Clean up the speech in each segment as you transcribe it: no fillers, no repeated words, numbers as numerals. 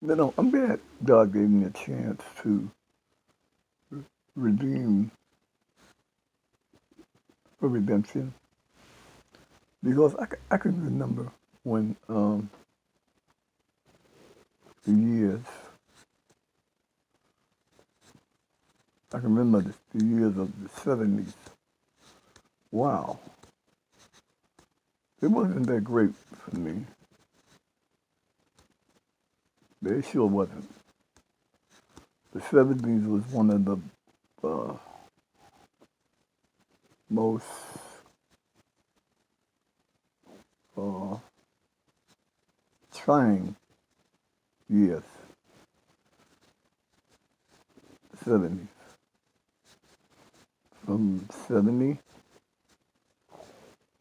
I'm glad God gave me a chance to redeem for redemption because I can remember when the years, I can remember the years of the 70s. Wow, it wasn't that great for me. It sure wasn't. The 70s was one of the uh, most uh, trying years. 70s, from 70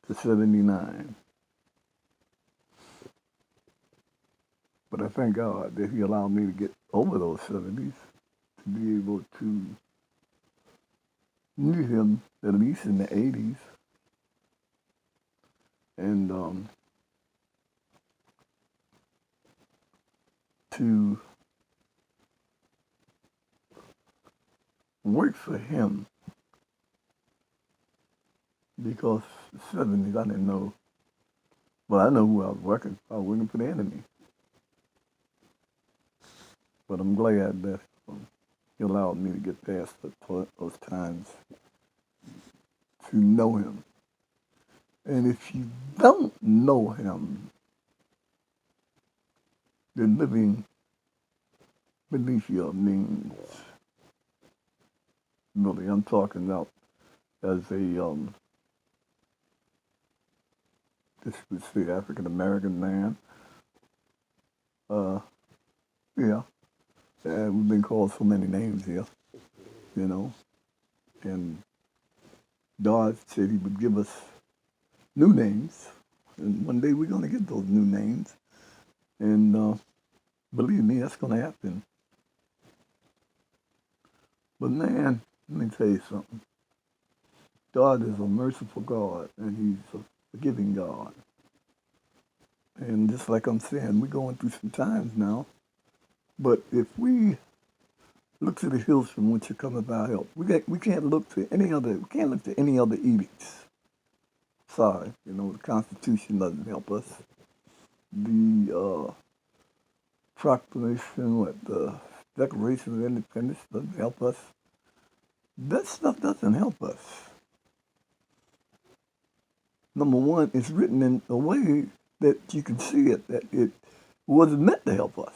to 79. But I thank God that He allowed me to get over those 70s to be able to meet Him at least in the 80s and to work for Him because the 70s I didn't know. Well, I know who I was working. I was working for the enemy. But I'm glad that He allowed me to get past those times to know Him. And if you don't know Him, then living beneath your means. Really, I'm talking about as a this would say African American man. Uh, yeah, we've been called so many names here, you know, and God said He would give us new names, and one day we're going to get those new names, and believe me, that's going to happen. But man, let me tell you something. God is a merciful God, and He's a forgiving God. And just like I'm saying, we're going through some times now. But if we look to the hills from which cometh our help, we can't look to any other. We can't look to any other edicts. Sorry, the Constitution doesn't help us. The Proclamation, the Declaration of Independence doesn't help us. That stuff doesn't help us. Number one, it's written in a way that you can see it, that it wasn't meant to help us.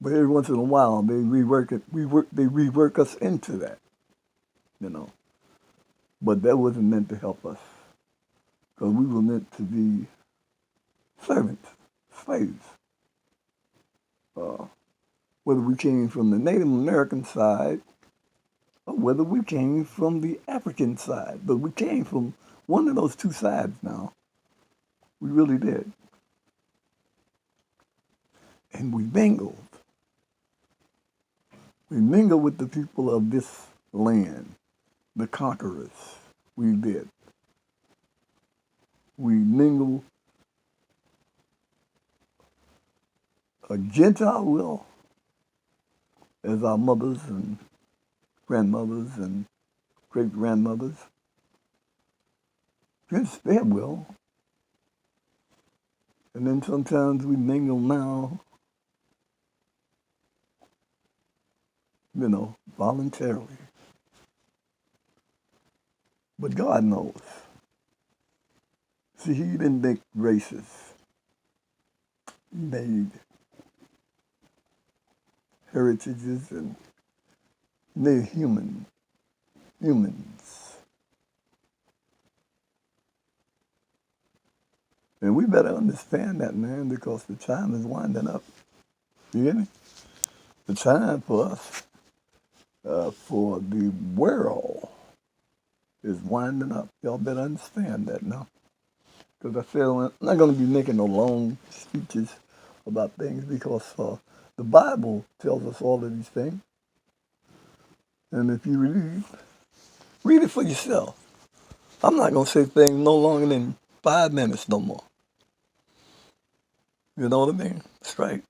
But every once in a while, they rework it. They rework us into that, you know. But that wasn't meant to help us, because we were meant to be servants, slaves. Uh, whether we came from the Native American side or whether we came from the African side, but we came from one of those two sides. Now, we really did, and we mingled. We mingled with the people of this land, the conquerors. We did. We mingled a Gentile will as our mothers and grandmothers and great grandmothers against their will. And then sometimes we mingle now, voluntarily. But God knows. See, He didn't make races. He made heritages and made humans. And we better understand that, man, because the time is winding up. You hear me? The time for us, for the world, is winding up. Y'all better understand that now. Because I said I'm not going to be making no long speeches about things because the Bible tells us all of these things. And if you read it for yourself. I'm not going to say things no longer than 5 minutes no more. You know what I mean? That's right.